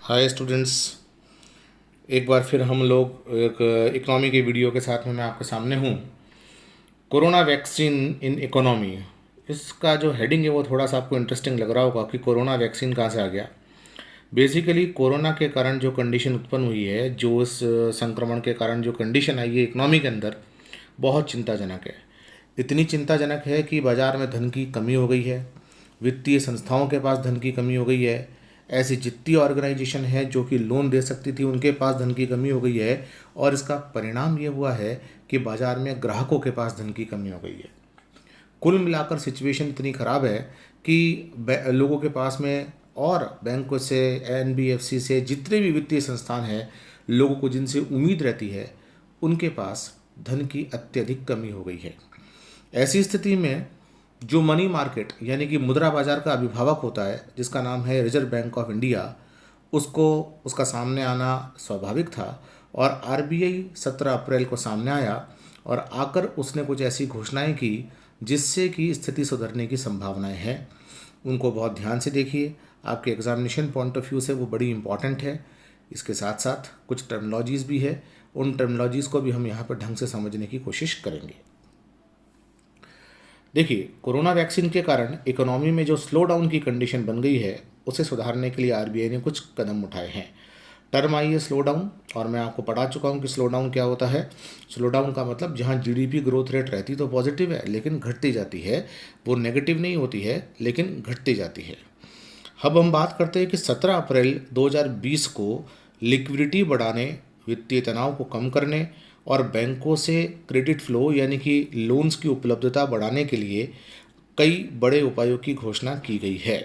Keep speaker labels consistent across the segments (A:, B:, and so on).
A: Hi students, एक बार फिर हम लोग एक इकोनॉमी के वीडियो के साथ में मैं आपके सामने हूँ। कोरोना वैक्सीन इन इकोनॉमी, इसका जो हेडिंग है वो थोड़ा सा आपको इंटरेस्टिंग लग रहा होगा कि कोरोना वैक्सीन कहाँ से आ गया। बेसिकली कोरोना के कारण जो कंडीशन उत्पन्न हुई है, जो इस संक्रमण के कारण जो कंडीशन आई है इकोनॉमी के अंदर, बहुत चिंताजनक है। इतनी चिंताजनक है कि बाज़ार में धन की कमी हो गई है, वित्तीय संस्थाओं के पास धन की कमी हो गई है। ऐसी जितनी ऑर्गेनाइजेशन है जो कि लोन दे सकती थी उनके पास धन की कमी हो गई है, और इसका परिणाम ये हुआ है कि बाज़ार में ग्राहकों के पास धन की कमी हो गई है। कुल मिलाकर सिचुएशन इतनी ख़राब है कि लोगों के पास में और बैंकों से, एनबीएफसी से, जितने भी वित्तीय संस्थान हैं, लोगों को जिनसे उम्मीद रहती है उनके पास धन की अत्यधिक कमी हो गई है। ऐसी स्थिति में जो मनी मार्केट यानी कि मुद्रा बाजार का अभिभावक होता है, जिसका नाम है रिजर्व बैंक ऑफ इंडिया, उसको उसका सामने आना स्वाभाविक था। और आरबीआई 17 अप्रैल को सामने आया और आकर उसने कुछ ऐसी घोषणाएं की जिससे कि स्थिति सुधरने की संभावनाएं हैं। उनको बहुत ध्यान से देखिए, आपके एग्जामिनेशन पॉइंट ऑफ व्यू से वो बड़ी इंपॉर्टेंट है। इसके साथ साथ कुछ टर्मिनोलॉजीज़ भी है, उन टर्मिनोलॉजीज़ को भी हम यहाँ पर ढंग से समझने की कोशिश करेंगे। देखिए, कोरोना वैक्सीन के कारण इकोनॉमी में जो स्लो डाउन की कंडीशन बन गई है, उसे सुधारने के लिए आरबीआई ने कुछ कदम उठाए हैं। टर्म आई है स्लो डाउन, और मैं आपको पढ़ा चुका हूँ कि स्लो डाउन क्या होता है। स्लो डाउन का मतलब जहाँ जीडीपी ग्रोथ रेट रहती तो पॉजिटिव है लेकिन घटती जाती है, वो नेगेटिव नहीं होती है लेकिन घटती जाती है। अब हम बात करते हैं कि 17 अप्रैल 2020 को लिक्विडिटी बढ़ाने, वित्तीय तनाव को कम करने और बैंकों से क्रेडिट फ्लो यानी कि लोन्स की उपलब्धता बढ़ाने के लिए कई बड़े उपायों की घोषणा की गई है।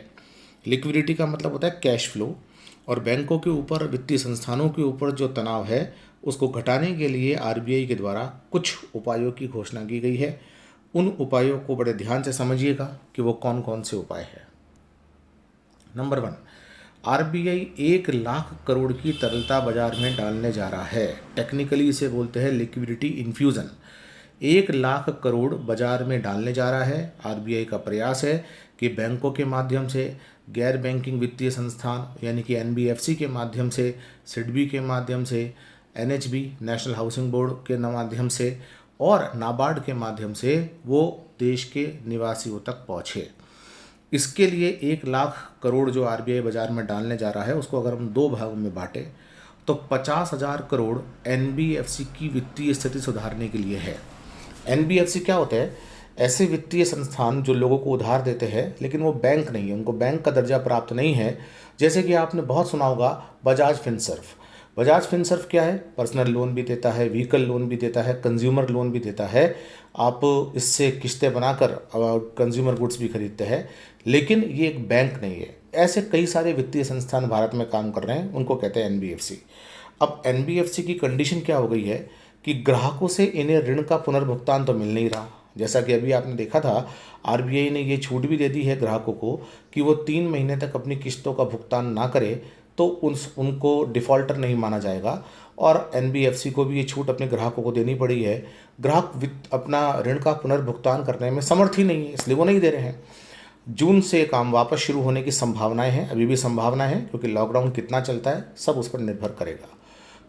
A: लिक्विडिटी का मतलब होता है कैश फ्लो, और बैंकों के ऊपर, वित्तीय संस्थानों के ऊपर जो तनाव है उसको घटाने के लिए आरबीआई के द्वारा कुछ उपायों की घोषणा की गई है। उन उपायों को बड़े ध्यान से समझिएगा कि वो कौन कौन से उपाय हैं। नंबर 1, आरबीआई 1 लाख करोड़ की तरलता बाजार में डालने जा रहा है। टेक्निकली इसे बोलते हैं लिक्विडिटी इन्फ्यूज़न। 1 लाख करोड़ बाजार में डालने जा रहा है। आरबीआई का प्रयास है कि बैंकों के माध्यम से, गैर बैंकिंग वित्तीय संस्थान यानी कि एनबीएफसी के माध्यम से, सिडबी के माध्यम से, एनएचबी नेशनल हाउसिंग बोर्ड के माध्यम से और नाबार्ड के माध्यम से वो देश के निवासियों तक पहुँचे। इसके लिए 1 लाख करोड़ जो आरबीआई बाजार में डालने जा रहा है, उसको अगर हम 2 भागों में बांटें तो 50,000 करोड़ एनबीएफसी की वित्तीय स्थिति सुधारने के लिए है। एनबीएफसी क्या होता है? ऐसे वित्तीय संस्थान जो लोगों को उधार देते हैं लेकिन वो बैंक नहीं है, उनको बैंक का दर्जा प्राप्त नहीं है। जैसे कि आपने बहुत सुना होगा बजाज फिनसर्व। बजाज फिनसर्व क्या है? पर्सनल लोन भी देता है, व्हीकल लोन भी देता है, कंज्यूमर लोन भी देता है। आप इससे किस्तें बनाकर कंज्यूमर गुड्स भी खरीदते हैं, लेकिन ये एक बैंक नहीं है। ऐसे कई सारे वित्तीय संस्थान भारत में काम कर रहे हैं, उनको कहते हैं एनबीएफसी। अब एनबीएफसी की कंडीशन क्या हो गई है कि ग्राहकों से इन्हें ऋण का पुनर्भुगतान तो मिल नहीं रहा। जैसा कि अभी आपने देखा था, आरबीआई ने ये छूट भी दे दी है ग्राहकों को कि वो 3 महीने तक अपनी किस्तों का भुगतान ना करे तो उनको डिफ़ॉल्टर नहीं माना जाएगा। और एनबीएफसी को भी ये छूट अपने ग्राहकों को देनी पड़ी है। ग्राहक अपना ऋण का पुनर्भुगतान करने में समर्थ ही नहीं है, इसलिए वो नहीं दे रहे हैं। जून से काम वापस शुरू होने की संभावनाएं हैं, अभी भी संभावना है, क्योंकि लॉकडाउन कितना चलता है सब उस पर निर्भर करेगा।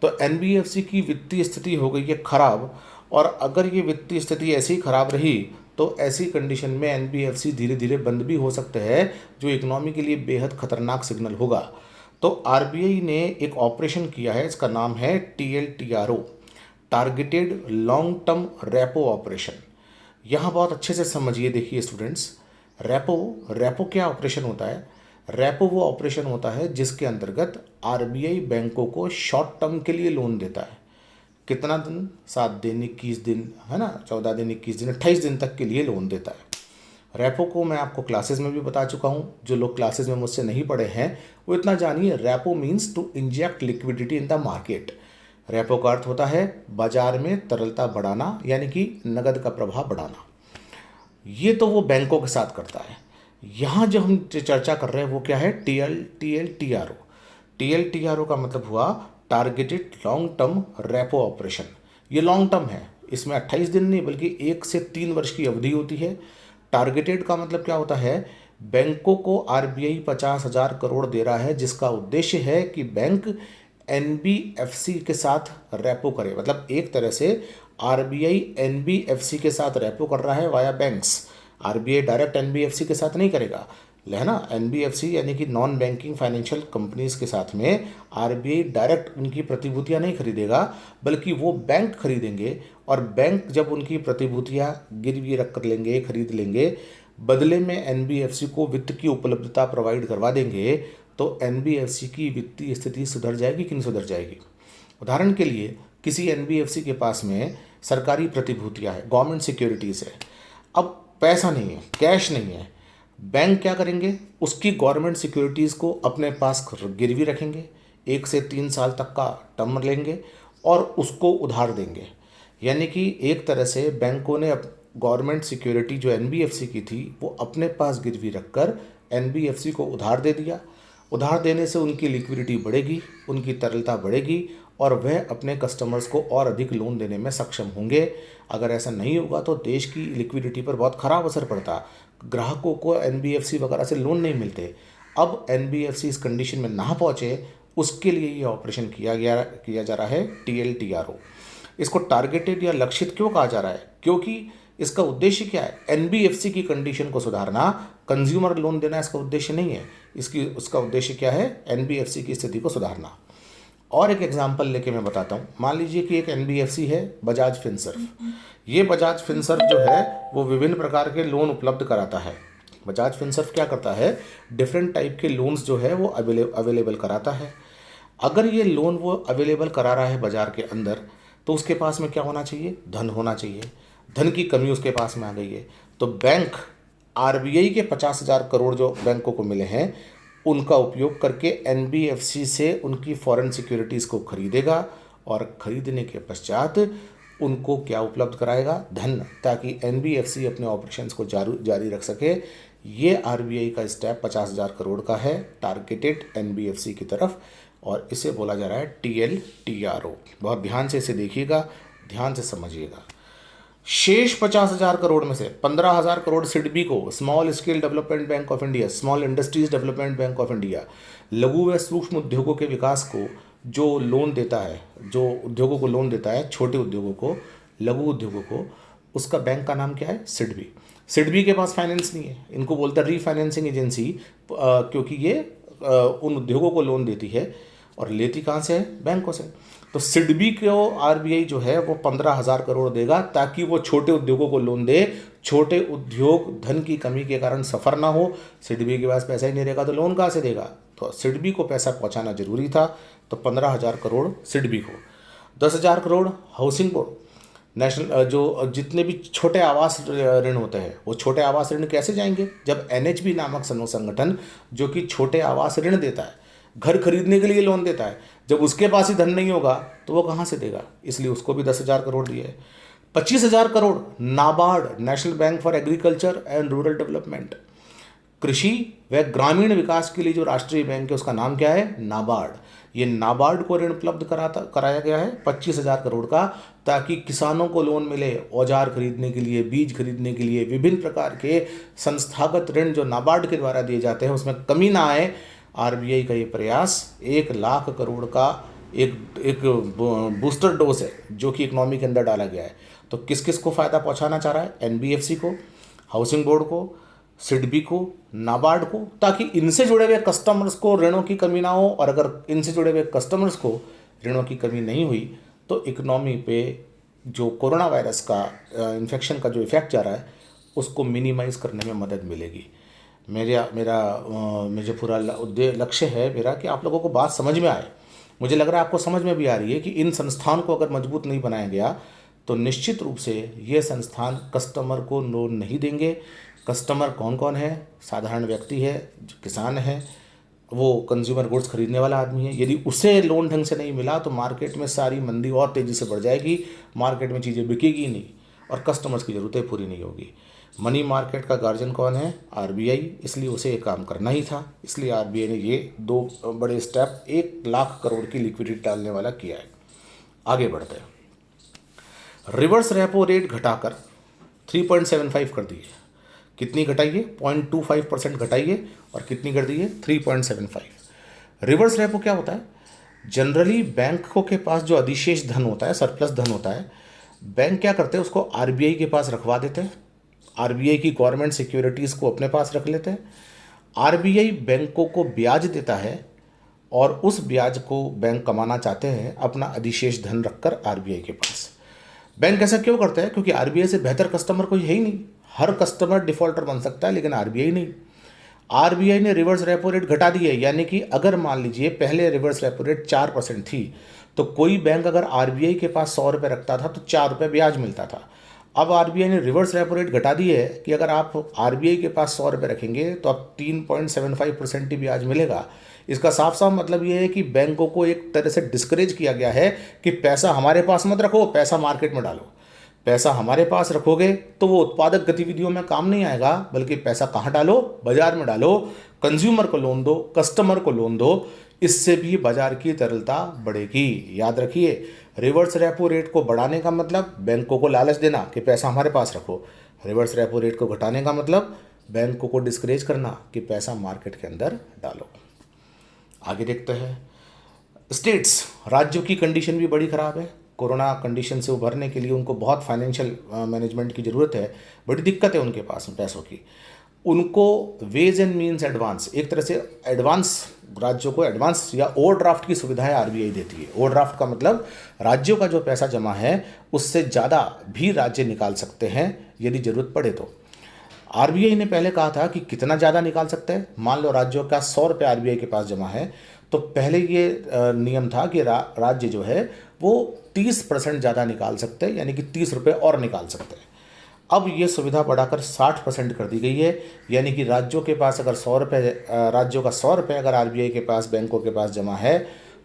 A: तो एनबीएफसी की वित्तीय स्थिति हो गई है खराब, और अगर ये वित्तीय स्थिति ऐसी ही खराब रही तो ऐसी कंडीशन में एनबीएफसी धीरे धीरे बंद भी हो सकते हैं, जो इकोनॉमी के लिए बेहद खतरनाक सिग्नल होगा। तो आरबीआई ने एक ऑपरेशन किया है, इसका नाम है TLTRO, targeted long term repo operation. यहाँ बहुत अच्छे से समझिए, देखिए स्टूडेंट्स, रेपो क्या ऑपरेशन होता है? रेपो वो ऑपरेशन होता है जिसके अंतर्गत आरबीआई बैंकों को शॉर्ट टर्म के लिए लोन देता है। कितना दिन? 7 दिन, 21 दिन, है ना, 14 दिन, 21 दिन, 28 दिन तक के लिए लोन देता है। रेपो को मैं आपको क्लासेस में भी बता चुका हूँ। जो लोग क्लासेस में मुझसे नहीं पढ़े हैं वो इतना जानिए, repo means to inject liquidity in the market. Repo का अर्थ होता है बाजार में तरलता बढ़ाना, यानी कि नगद का प्रवाह बढ़ाना। ये तो वो बैंकों के साथ करता है। यहाँ जो हम चर्चा कर रहे हैं वो क्या है? टीएलटीआरओ। टीएलटीआरओ का मतलब हुआ targeted long term repo operation. ये लॉन्ग टर्म है, इसमें 28 दिन नहीं बल्कि 1 से 3 वर्ष की अवधि होती है। टारगेटेड का मतलब क्या होता है बैंकों को आरबीआई 50,000 करोड़ दे रहा है, जिसका उद्देश्य है कि बैंक एनबीएफसी के साथ रेपो करे। मतलब एक तरह से आरबीआई एनबीएफसी के साथ रेपो कर रहा है via banks. RBI direct NBFC के साथ नहीं करेगा, है ना। एनबीएफसी यानी कि नॉन बैंकिंग फाइनेंशियल कंपनीज के साथ में आरबीआई डायरेक्ट उनकी प्रतिभूतियां नहीं खरीदेगा, बल्कि वो बैंक खरीदेंगे। और बैंक जब उनकी प्रतिभूतियां गिरवी रख कर लेंगे, खरीद लेंगे, बदले में एनबीएफसी को वित्त की उपलब्धता प्रोवाइड करवा देंगे, तो एनबीएफसी की वित्तीय स्थिति सुधर जाएगी कि नहीं सुधर जाएगी। उदाहरण के लिए किसी एनबीएफसी के पास में सरकारी प्रतिभूतियां है, गवर्नमेंट सिक्योरिटीज़ है। अब पैसा नहीं है, कैश नहीं है, बैंक क्या करेंगे, उसकी गवर्नमेंट सिक्योरिटीज़ को अपने पास गिरवी रखेंगे, 1 से 3 साल तक का टर्म लेंगे और उसको उधार देंगे। यानी कि एक तरह से बैंकों ने गवर्नमेंट सिक्योरिटी जो एनबीएफसी की थी वो अपने पास गिरवी रखकर एनबीएफसी को उधार दे दिया। उधार देने से उनकी लिक्विडिटी बढ़ेगी, उनकी तरलता बढ़ेगी और वह अपने कस्टमर्स को और अधिक लोन देने में सक्षम होंगे। अगर ऐसा नहीं होगा तो देश की लिक्विडिटी पर बहुत ख़राब असर पड़ता, ग्राहकों को एनबीएफसी वगैरह से लोन नहीं मिलते। अब एनबीएफसी इस कंडीशन में ना पहुँचे, उसके लिए ये ऑपरेशन किया जा रहा है TLTRO। इसको टारगेटेड या लक्षित क्यों कहा जा रहा है, क्योंकि इसका उद्देश्य क्या है, एनबीएफसी की कंडीशन को सुधारना, कंज्यूमर लोन देना इसका उद्देश्य नहीं है। उसका उद्देश्य क्या है, एनबीएफसी की स्थिति को सुधारना। और एक एग्जांपल लेके मैं बताता हूँ। मान लीजिए कि एक एनबीएफसी है बजाज फिनसर्व। ये बजाज फिनसर्व जो है वो विभिन्न प्रकार के लोन उपलब्ध कराता है। बजाज फिनसर्व क्या करता है, डिफरेंट टाइप के लोन्स जो है वो अवेलेबल कराता है। अगर ये लोन वो अवेलेबल करा रहा है बाजार के अंदर, तो उसके पास में क्या होना चाहिए, धन होना चाहिए। धन की कमी उसके पास में आ गई है, तो बैंक आरबीआई के 50,000 करोड़ जो बैंकों को मिले हैं उनका उपयोग करके एनबीएफसी से उनकी फॉरेन सिक्योरिटीज़ को खरीदेगा और खरीदने के पश्चात उनको क्या उपलब्ध कराएगा, धन, ताकि एनबीएफसी अपने ऑपरेशंस को जारी रख सके। ये आरबीआई का स्टेप 50,000 करोड़ का है, टारगेटेड एनबीएफसी की तरफ, और इसे बोला जा रहा है TLTRO। बहुत ध्यान से इसे देखिएगा, ध्यान से समझिएगा। शेष 50,000 करोड़ में से 15,000 करोड़ सिडबी को, small scale development bank of India, small industries development bank of India, लघु व सूक्ष्म उद्योगों के विकास को जो लोन देता है, जो उद्योगों को लोन देता है, छोटे उद्योगों को, लघु उद्योगों को, उसका बैंक का नाम क्या है, सिडबी। सिडबी के पास फाइनेंस नहीं है, इनको बोलता है रीफाइनेंसिंग एजेंसी, क्योंकि ये उन उद्योगों को लोन देती है और लेती कहाँ से है, बैंकों से। तो सिडबी को आरबीआई जो है वो 15,000 करोड़ देगा ताकि वो छोटे उद्योगों को लोन दे। छोटे उद्योग धन की कमी के कारण सफ़र ना हो, सिडबी के पास पैसा ही नहीं रहेगा तो लोन कहाँ से देगा। तो सिडबी को पैसा पहुंचाना जरूरी था, तो 15,000 करोड़ सिडबी को। 10,000 करोड़ हाउसिंग बोर्ड, नेशनल, जो जितने भी छोटे आवास ऋण होते हैं, वो छोटे आवास ऋण कैसे जाएंगे, जब एनएचबी नामक संगठन जो कि छोटे आवास ऋण देता है, घर खरीदने के लिए लोन देता है, जब उसके पास ही धन नहीं होगा तो वो कहाँ से देगा, इसलिए उसको भी 10,000 करोड़ दिए। 25,000 crore NABARD, national bank for agriculture and rural development, कृषि व ग्रामीण विकास के लिए जो राष्ट्रीय बैंक है उसका नाम क्या है, नाबार्ड। ये नाबार्ड को ऋण उपलब्ध कराया गया है 25,000 करोड़ का, ताकि किसानों को लोन मिले, औजार खरीदने के लिए, बीज खरीदने के लिए, विभिन्न प्रकार के संस्थागत ऋण जो नाबार्ड के द्वारा दिए जाते हैं उसमें कमी ना आए। आरबीआई का ये प्रयास 1 लाख करोड़ का एक बूस्टर डोज है जो कि इकोनॉमी के अंदर डाला गया है। तो किस किस को फ़ायदा पहुंचाना चाह रहा है, एनबीएफसी को, हाउसिंग बोर्ड को, सिडबी को, नाबार्ड को, ताकि इनसे जुड़े हुए कस्टमर्स को ऋणों की कमी ना हो। और अगर इनसे जुड़े हुए कस्टमर्स को ऋणों की कमी नहीं हुई तो इकोनॉमी पे जो कोरोना वायरस का इन्फेक्शन का जो इफेक्ट जा रहा है उसको मिनिमाइज़ करने में मदद मिलेगी। मुझे पूरा लक्ष्य है मेरा कि आप लोगों को बात समझ में आए। मुझे लग रहा है आपको समझ में भी आ रही है कि इन संस्थान को अगर मजबूत नहीं बनाया गया तो निश्चित रूप से ये संस्थान कस्टमर को लोन नहीं देंगे। कस्टमर कौन कौन है, साधारण व्यक्ति है, जो किसान है, वो कंज्यूमर गुड्स खरीदने वाला आदमी है। यदि उसे लोन ढंग से नहीं मिला तो मार्केट में सारी मंदी और तेज़ी से बढ़ जाएगी, मार्केट में चीज़ें बिकेगी नहीं और कस्टमर्स की ज़रूरतें पूरी नहीं होगी। मनी मार्केट का गार्जियन कौन है, आरबीआई, इसलिए उसे ये काम करना ही था। इसलिए आरबीआई ने ये 2 बड़े स्टेप 1 लाख करोड़ की लिक्विडिटी डालने वाला किया है। आगे बढ़ते हैं। रिवर्स रेपो रेट घटाकर 3.75 कर दी है। कितनी घटाइए? 0.25% घटाइए और कितनी कर दीजिए? 3.75। रिवर्स रेपो क्या होता है? जनरली बैंकों के पास जो अधिशेष धन होता है, सरप्लस धन होता है, बैंक क्या करते हैं, उसको आरबीआई के पास रखवा देते हैं। आरबीआई की गवर्नमेंट सिक्योरिटीज़ को अपने पास रख लेते हैं। आरबीआई बैंकों को ब्याज देता है और उस ब्याज को बैंक कमाना चाहते हैं अपना अधिशेष धन रखकर आरबीआई के पास। बैंक ऐसा क्यों करता है? क्योंकि आरबीआई से बेहतर कस्टमर कोई है ही नहीं। हर कस्टमर डिफॉल्टर बन सकता है लेकिन आरबीआई नहीं। आरबीआई ने रिवर्स रेपो रेट घटा दी है, यानी कि अगर मान लीजिए पहले रिवर्स रेपो रेट 4% थी, तो कोई बैंक अगर आरबीआई के पास 100 रुपये रखता था तो 4 रुपये ब्याज मिलता था। अब आरबीआई ने रिवर्स रेपो रेट घटा दी है कि अगर आप आरबीआई के पास 100 रुपये रखेंगे तो आप 3.75% ही ब्याज मिलेगा। इसका साफ साफ मतलब ये है कि बैंकों को एक तरह से डिस्करेज किया गया है कि पैसा हमारे पास मत रखो, पैसा मार्केट में डालो। पैसा हमारे पास रखोगे तो वो उत्पादक गतिविधियों में काम नहीं आएगा, बल्कि पैसा कहाँ डालो? बाजार में डालो, कंज्यूमर को लोन दो, कस्टमर को लोन दो। इससे भी बाजार की तरलता बढ़ेगी। याद रखिए, रिवर्स रेपो रेट को बढ़ाने का मतलब बैंकों को लालच देना कि पैसा हमारे पास रखो। रिवर्स रेपो रेट को घटाने का मतलब बैंकों को डिस्करेज करना कि पैसा मार्केट के अंदर डालो। आगे देखते हैं, स्टेट्स, राज्यों की कंडीशन भी बड़ी ख़राब है। कोरोना कंडीशन से उभरने के लिए उनको बहुत फाइनेंशियल मैनेजमेंट की ज़रूरत है, बड़ी दिक्कत है उनके पास में पैसों की। उनको वेज एंड मीन्स एडवांस, एक तरह से एडवांस, राज्यों को एडवांस या ओवरड्राफ्ट की सुविधाएं आरबीआई देती है। ओवरड्राफ्ट का मतलब राज्यों का जो पैसा जमा है उससे ज़्यादा भी राज्य निकाल सकते हैं यदि ज़रूरत पड़े तो। आरबीआई ने पहले कहा था कि कितना ज़्यादा निकाल सकते हैं। मान लो राज्यों का 100 रुपये आरबीआई के पास जमा है, तो पहले ये नियम था कि राज्य जो है वो 30% ज़्यादा निकाल सकते हैं, यानी कि 30 रुपये और निकाल सकते हैं। अब ये सुविधा बढ़ाकर 60% कर दी गई है, यानी कि राज्यों के पास अगर 100 रुपये, राज्यों का 100 रुपये अगर आरबीआई के पास, बैंकों के पास जमा है,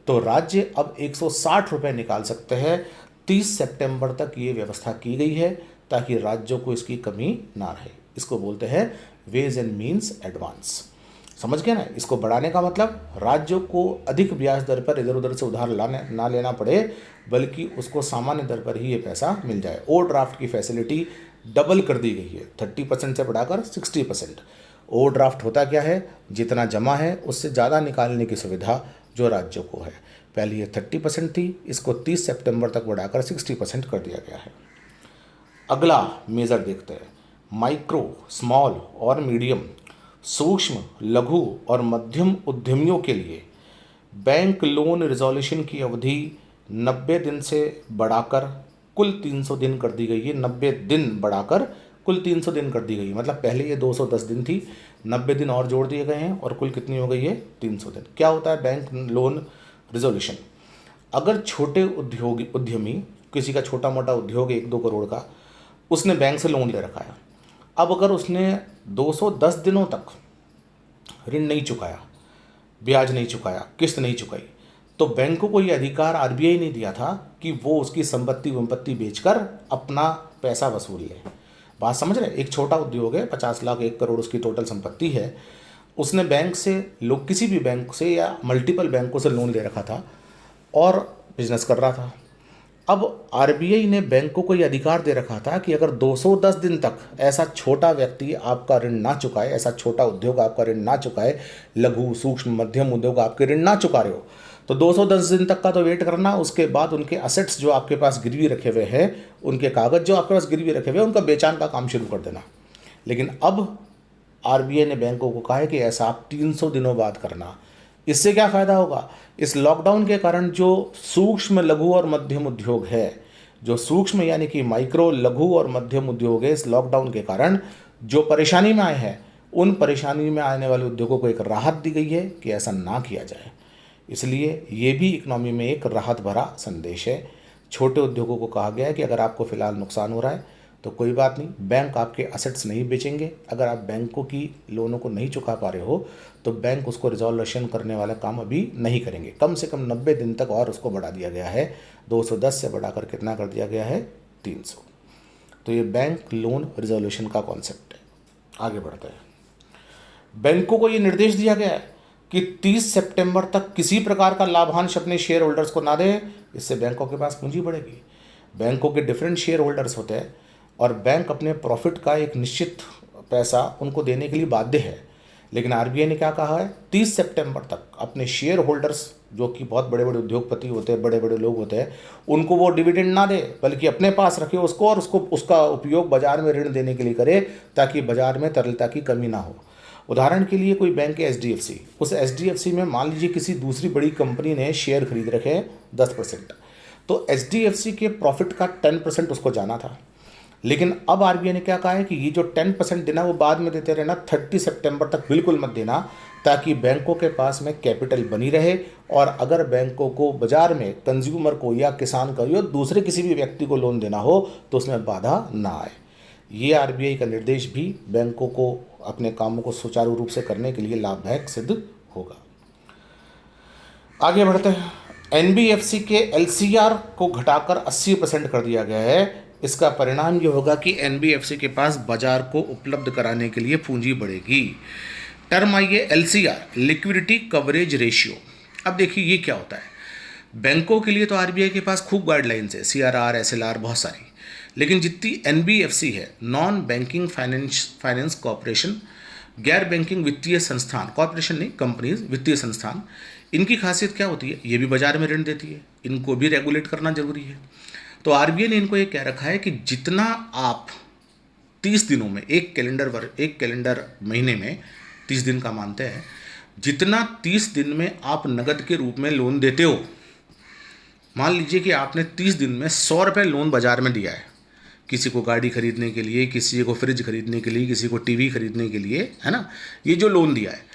A: तो राज्य अब 160 रुपये निकाल सकते हैं। 30 सितंबर तक ये व्यवस्था की गई है ताकि राज्यों को इसकी कमी ना रहे। इसको बोलते हैं वेज एंड मीन्स एडवांस। समझ गए ना? इसको बढ़ाने का मतलब राज्यों को अधिक ब्याज दर पर इधर उधर से उधार ना लेना पड़े, बल्कि उसको सामान्य दर पर ही ये पैसा मिल जाए। ओवरड्राफ्ट की फैसिलिटी डबल कर दी गई है, 30% से बढ़ाकर 60%। ओवरड्राफ्ट होता क्या है? जितना जमा है उससे ज़्यादा निकालने की सुविधा जो राज्यों को है। पहले ये 30% थी, इसको 30 सितंबर तक बढ़ाकर 60% कर दिया गया है। अगला मेजर देखते हैं, माइक्रो, स्मॉल और मीडियम, सूक्ष्म, लघु और मध्यम उद्यमियों के लिए बैंक लोन रिजोल्यूशन की अवधि 90 दिन से बढ़ाकर कुल 300 दिन कर दी गई है। 90 दिन बढ़ाकर कुल 300 दिन कर दी गई है। मतलब पहले ये 210 दिन थी, 90 दिन और जोड़ दिए गए हैं और कुल कितनी हो गई है? 300 दिन। क्या होता है बैंक लोन रिजोल्यूशन? अगर छोटे उद्यमी, किसी का छोटा मोटा उद्योग 1-2 करोड़ का, उसने बैंक से लोन ले रखा है, अब अगर उसने 210 दिनों तक ऋण नहीं चुकाया, ब्याज नहीं चुकाया, किस्त नहीं चुकाई, तो बैंकों को ये अधिकार आरबीआई ने दिया था कि वो उसकी संपत्ति बेचकर अपना पैसा वसूल ले। बात समझ रहे? एक छोटा उद्योग है, 50 लाख 1 करोड़ उसकी टोटल संपत्ति है, उसने बैंक से, लोग किसी भी बैंक से या मल्टीपल बैंकों से लोन ले रखा था और बिजनेस कर रहा था। अब आरबीआई ने बैंकों को ये अधिकार दे रखा था कि अगर 210 दिन तक ऐसा छोटा व्यक्ति आपका ऋण ना चुकाए, ऐसा छोटा उद्योग आपका ऋण ना चुकाए, लघु, सूक्ष्म, मध्यम उद्योग आपके ऋण ना चुका रहे हो, तो 210 दिन तक का तो वेट करना। उसके बाद उनके असेट्स जो आपके पास गिरवी रखे हुए हैं, उनके कागज जो आपके पास गिरवी रखे हुए हैं, उनका बेचान का काम शुरू कर देना। लेकिन अब आरबीआई ने बैंकों को कहा है कि ऐसा आप 300 दिनों बाद करना। इससे क्या फ़ायदा होगा? इस लॉकडाउन के कारण जो सूक्ष्म, लघु और मध्यम उद्योग है, जो सूक्ष्म यानी कि माइक्रो, लघु और मध्यम उद्योग है, इस लॉकडाउन के कारण जो परेशानी में आए हैं, उन परेशानी में आने वाले उद्योगों को एक राहत दी गई है कि ऐसा ना किया जाए। इसलिए ये भी इकोनॉमी में एक राहत भरा संदेश है। छोटे उद्योगों को कहा गया है कि अगर आपको फ़िलहाल नुकसान हो रहा है तो कोई बात नहीं, बैंक आपके असेट्स नहीं बेचेंगे। अगर आप बैंकों की लोनों को नहीं चुका पा रहे हो तो बैंक उसको रिजोल्यूशन करने वाला काम अभी नहीं करेंगे। कम से कम 90 दिन तक और उसको बढ़ा दिया गया है। 210 से बढ़ाकर कितना कर दिया गया है? 300। तो ये बैंक लोन रिजोल्यूशन का कॉन्सेप्ट है। आगे बढ़ते हैं। बैंकों को ये निर्देश दिया गया है कि 30 सितंबर तक किसी प्रकार का लाभांश अपने शेयर होल्डर्स को ना दें। इससे बैंकों के पास पूंजी बढ़ेगी। बैंकों के डिफरेंट शेयर होल्डर्स होते हैं और बैंक अपने प्रॉफिट का एक निश्चित पैसा उनको देने के लिए बाध्य है। लेकिन आरबीआई ने क्या कहा है, 30 सितंबर तक अपने शेयर होल्डर्स, जो कि बहुत बड़े बड़े उद्योगपति होते हैं, बड़े बड़े लोग होते हैं, उनको वो डिविडेंड ना दे, बल्कि अपने पास रखे उसको और उसका उपयोग बाजार में ऋण देने के लिए करे, ताकि बाजार में तरलता की कमी ना हो। उदाहरण के लिए कोई बैंक है एचडीएफसी, उस एचडीएफसी में मान लीजिए किसी दूसरी बड़ी कंपनी ने शेयर खरीद रखे हैं 10%, तो एचडीएफसी के प्रॉफिट का 10% उसको जाना था। लेकिन अब आरबीआई ने क्या कहा है कि ये जो 10% देना वो बाद में देते रहना, 30 सितंबर तक बिल्कुल मत देना, ताकि बैंकों के पास में कैपिटल बनी रहे, और अगर बैंकों को बाजार में कंज्यूमर को या किसान को या दूसरे किसी भी व्यक्ति को लोन देना हो तो उसमें बाधा ना आए। ये आरबीआई का निर्देश भी बैंकों को अपने कामों को सुचारू रूप से करने के लिए लाभदायक सिद्ध होगा। आगे बढ़ते हैं। एनबीएफसी के एलसीआर को घटाकर 80% कर दिया गया है। इसका परिणाम ये होगा कि एनबीएफसी के पास बाजार को उपलब्ध कराने के लिए पूंजी बढ़ेगी। टर्म आई है एलसीआर, लिक्विडिटी कवरेज रेशियो। अब देखिए ये क्या होता है। बैंकों के लिए तो आरबीआई के पास खूब गाइडलाइंस है, सीआरआर, एसएलआर, बहुत सारी। लेकिन जितनी एनबीएफसी है, नॉन बैंकिंग फाइनेंस कॉरपोरेशन, गैर बैंकिंग वित्तीय संस्थान, कॉरपोरेशन नहीं, कंपनीज, वित्तीय संस्थान, इनकी खासियत क्या होती है, ये भी बाजार में ऋण देती है, इनको भी रेगुलेट करना जरूरी है। तो आरबीआई ने इनको ये कह रखा है कि जितना आप 30 दिनों में, एक कैलेंडर महीने में 30 दिन का मानते हैं, जितना 30 दिन में आप नगद के रूप में लोन देते हो, मान लीजिए कि आपने 30 दिन में 100 रुपये लोन बाजार में दिया है, किसी को गाड़ी खरीदने के लिए, किसी को फ्रिज खरीदने के लिए, किसी को टीवी खरीदने के लिए, है ना, ये जो लोन दिया है,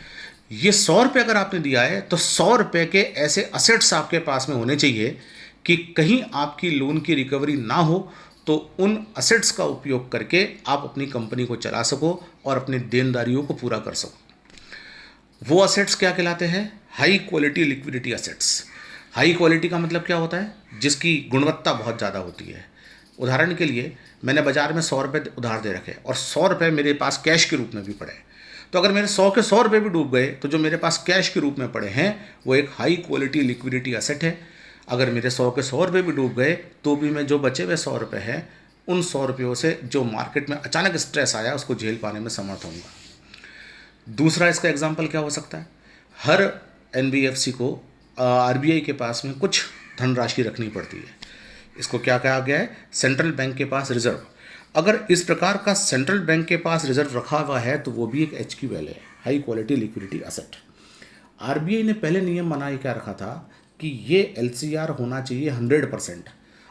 A: ये 100 रुपये अगर आपने दिया है तो 100 रुपये के ऐसे असेट्स आपके पास में होने चाहिए कि कहीं आपकी लोन की रिकवरी ना हो तो उन असेट्स का उपयोग करके आप अपनी कंपनी को चला सको और अपने देनदारियों को पूरा कर सको। वो असेट्स क्या कहलाते हैं, high quality liquidity assets. High quality का मतलब क्या होता है, जिसकी गुणवत्ता बहुत ज़्यादा होती है। उदाहरण के लिए मैंने बाजार में 100 रुपये उधार दे रखे और 100 रुपये मेरे पास कैश के रूप में भी पड़े, तो अगर मेरे 100 के 100 रुपये भी डूब गए तो जो मेरे पास कैश के रूप में पड़े हैं वो एक हाई क्वालिटी लिक्विडिटी असेट है। अगर मेरे 100 के 100 रुपये भी डूब गए तो भी मैं जो बचे हुए 100 रुपये हैं, उन 100 रुपयों से जो मार्केट में अचानक स्ट्रेस आया उसको झेल पाने में समर्थ होऊंगा। दूसरा इसका एग्जाम्पल क्या हो सकता है, हर एनबीएफसी को आरबीआई के पास में कुछ धनराशि रखनी पड़ती है। इसको क्या कहा गया है, सेंट्रल बैंक के पास रिजर्व। अगर इस प्रकार का सेंट्रल बैंक के पास रिजर्व रखा हुआ है तो वो भी एक एचक्यूएल है, high quality liquidity asset. RBI ने पहले नियम बनाए क्या रखा था कि ये एलसीआर होना चाहिए 100%,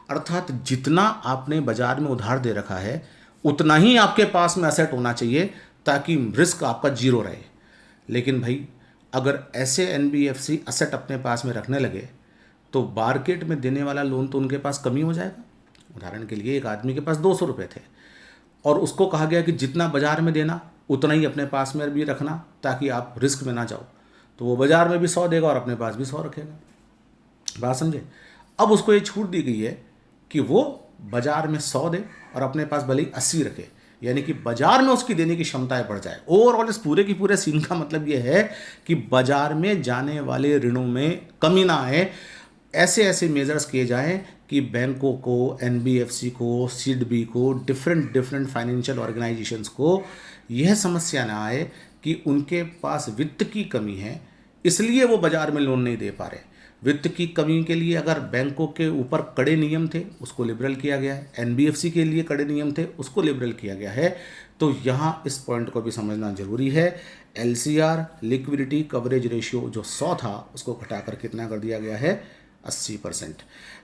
A: अर्थात जितना आपने बाजार में उधार दे रखा है उतना ही आपके पास में असेट होना चाहिए ताकि रिस्क आपका जीरो रहे। लेकिन भाई अगर ऐसे एनबीएफसी असेट अपने पास में रखने लगे तो मार्केट में देने वाला लोन तो उनके पास कमी हो जाएगा। उदाहरण के लिए एक आदमी के पास 200 रुपये थे और उसको कहा गया कि जितना बाजार में देना उतना ही अपने पास में भी रखना ताकि आप रिस्क में ना जाओ, तो वो बाजार में भी 100 देगा और अपने पास भी 100 रखेगा। बात समझे। अब उसको ये छूट दी गई है कि वो बाजार में 100 दे और अपने पास भले ही 80 रखे, यानी कि बाजार में उसकी देने की क्षमताएं बढ़ जाए। ओवरऑल इस पूरे की पूरे सीन का मतलब ये है कि बाजार में जाने वाले ऋणों में कमी ना आए। ऐसे ऐसे मेजर्स किए जाएं कि बैंकों को, एनबीएफसी को, सीडबी को, डिफरेंट फाइनेंशियल ऑर्गेनाइजेशंस को यह समस्या ना आए कि उनके पास वित्त की कमी है इसलिए वो बाजार में लोन नहीं दे पा रहे। वित्त की कमी के लिए अगर बैंकों के ऊपर कड़े नियम थे उसको लिबरल किया गया है, एनबीएफसी के लिए कड़े नियम थे उसको लिबरल किया गया है। तो यहाँ इस पॉइंट को भी समझना जरूरी है। एलसीआर, लिक्विडिटी कवरेज रेशियो जो 100 था उसको घटाकर कितना कर दिया गया है, 80%।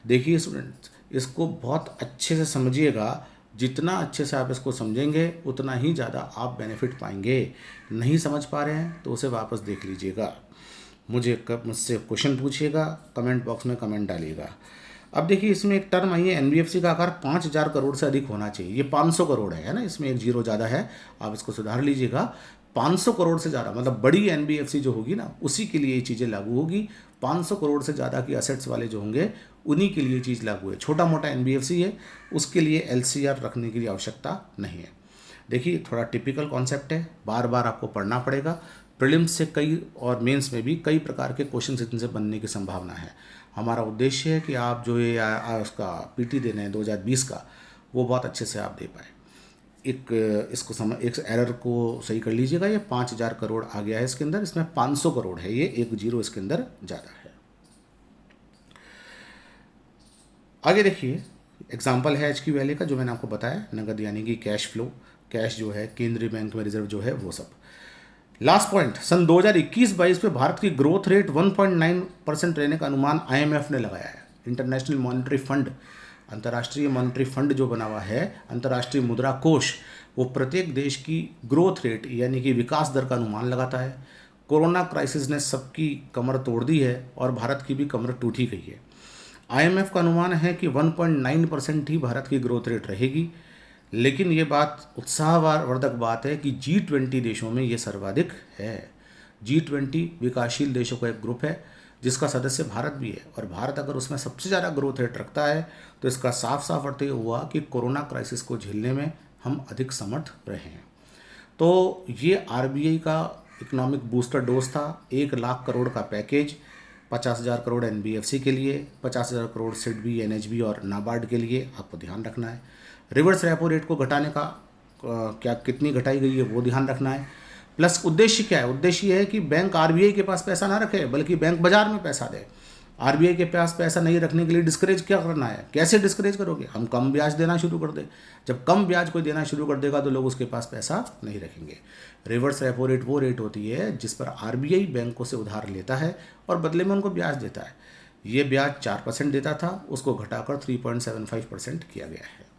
A: देखिए स्टूडेंट्स, इसको बहुत अच्छे से समझिएगा। जितना अच्छे से आप इसको समझेंगे उतना ही ज़्यादा आप बेनिफिट पाएंगे। नहीं समझ पा रहे हैं तो उसे वापस देख लीजिएगा, मुझसे क्वेश्चन पूछिएगा, कमेंट बॉक्स में कमेंट डालिएगा। अब देखिए इसमें एक टर्म आई है, एनबीएफसी का आकार 5000 करोड़ से अधिक होना चाहिए। ये 500 करोड़ है ना, इसमें एक जीरो ज़्यादा है, आप इसको सुधार लीजिएगा। 500 करोड़ से ज़्यादा मतलब बड़ी एनबीएफसी जो होगी ना उसी के लिए ये चीज़ें लागू होगी। 500 करोड़ से ज़्यादा की असेट्स वाले जो होंगे उन्हीं के लिए चीज़ लागू है। छोटा मोटा एनबीएफसी है उसके लिए एलसीआर रखने की आवश्यकता नहीं है। देखिए थोड़ा टिपिकल कॉन्सेप्ट है, बार बार आपको पढ़ना पड़ेगा। प्रीलिम्स से कई और मेंस में भी कई प्रकार के क्वेश्चन इनसे बनने की संभावना है। हमारा उद्देश्य है कि आप जो ये उसका पीटी देने हैं 2020 का वो बहुत अच्छे से आप दे पाए। एक इस एरर को सही कर लीजिएगा। ये 5,000 करोड़ आ गया है इसके अंदर, इसमें 500 करोड़ है, ये एक जीरो इसके अंदर ज़्यादा है। आगे देखिए, एग्जाम्पल है HQLA का जो मैंने आपको बताया, नगद यानी कि कैश फ्लो, कैश जो है केंद्रीय बैंक में रिजर्व जो है वो सब। लास्ट पॉइंट, सन 2021-22 में भारत की ग्रोथ रेट 1.9% रहने का अनुमान IMF ने लगाया है। इंटरनेशनल मॉनेटरी फंड, अंतर्राष्ट्रीय मॉनेटरी फंड जो बना हुआ है, अंतर्राष्ट्रीय मुद्रा कोष, वो प्रत्येक देश की ग्रोथ रेट यानी कि विकास दर का अनुमान लगाता है। कोरोना क्राइसिस ने सबकी कमर तोड़ दी है और भारत की भी कमर टूट ही गई है। IMF का अनुमान है कि 1.9% ही भारत की ग्रोथ रेट रहेगी, लेकिन ये बात उत्साहवर्धक बात है कि G20 देशों में ये सर्वाधिक है। G20 विकासशील देशों का एक ग्रुप है जिसका सदस्य भारत भी है, और भारत अगर उसमें सबसे ज़्यादा ग्रोथ रेट रखता है तो इसका साफ साफ अर्थ ये हुआ कि कोरोना क्राइसिस को झेलने में हम अधिक समर्थ रहे हैं। तो ये RBI का इकोनॉमिक बूस्टर डोज था, 1 लाख करोड़ का पैकेज, 50,000 करोड़ NBFC के लिए, 50,000 करोड़ SIDBI, NHB और नाबार्ड के लिए, आपको ध्यान रखना है। रिवर्स रेपो रेट को घटाने का क्या कितनी घटाई गई है वो ध्यान रखना है। प्लस उद्देश्य क्या है? उद्देश्य है कि बैंक RBI के पास पैसा ना रखे बल्कि बैंक बाजार में पैसा दे। RBI के पास पैसा नहीं रखने के लिए डिस्करेज क्या करना है? कैसे डिस्करेज करोगे? हम कम ब्याज देना शुरू कर दें। जब कम ब्याज कोई देना शुरू कर देगा तो लोग उसके पास पैसा नहीं रखेंगे। रिवर्स रेपो रेट वो रेट होती है जिस पर RBI बैंकों से उधार लेता है और बदले में उनको ब्याज देता है। ये ब्याज 4% देता था, उसको घटाकर 3.75% किया गया है।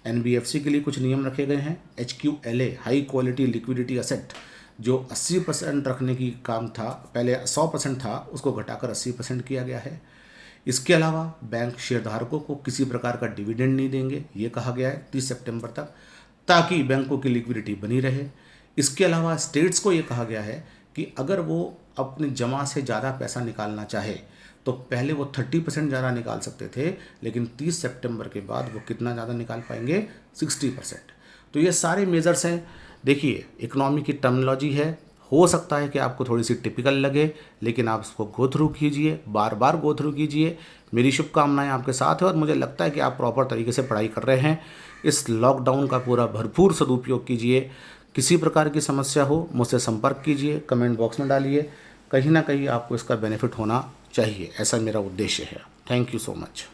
A: NBFC के लिए कुछ नियम रखे गए हैं। HQLA high quality liquidity asset जो 80% रखने की काम था, पहले 100% था, उसको घटाकर 80% किया गया है। इसके अलावा बैंक शेयरधारकों को किसी प्रकार का डिविडेंड नहीं देंगे, ये कहा गया है 30 सितंबर तक, ताकि बैंकों की लिक्विडिटी बनी रहे। इसके अलावा स्टेट्स को ये कहा गया है कि अगर वो अपनी जमा से ज़्यादा पैसा निकालना चाहे तो पहले वो 30% ज़्यादा निकाल सकते थे, लेकिन 30 सितंबर के बाद वो कितना ज़्यादा निकाल पाएंगे? 60%। तो ये सारे मेजर्स हैं। देखिए, इकोनॉमी की टर्मिनोलॉजी है, हो सकता है कि आपको थोड़ी सी टिपिकल लगे, लेकिन आप उसको गो थ्रू कीजिए, बार बार गो थ्रू कीजिए। मेरी शुभकामनाएं आपके साथ है और मुझे लगता है कि आप प्रॉपर तरीके से पढ़ाई कर रहे हैं। इस लॉकडाउन का पूरा भरपूर सदुपयोग कीजिए। किसी प्रकार की समस्या हो मुझसे संपर्क कीजिए, कमेंट बॉक्स में डालिए। कहीं ना कहीं आपको इसका बेनिफिट होना चाहिए, ऐसा मेरा उद्देश्य है। Thank you so much.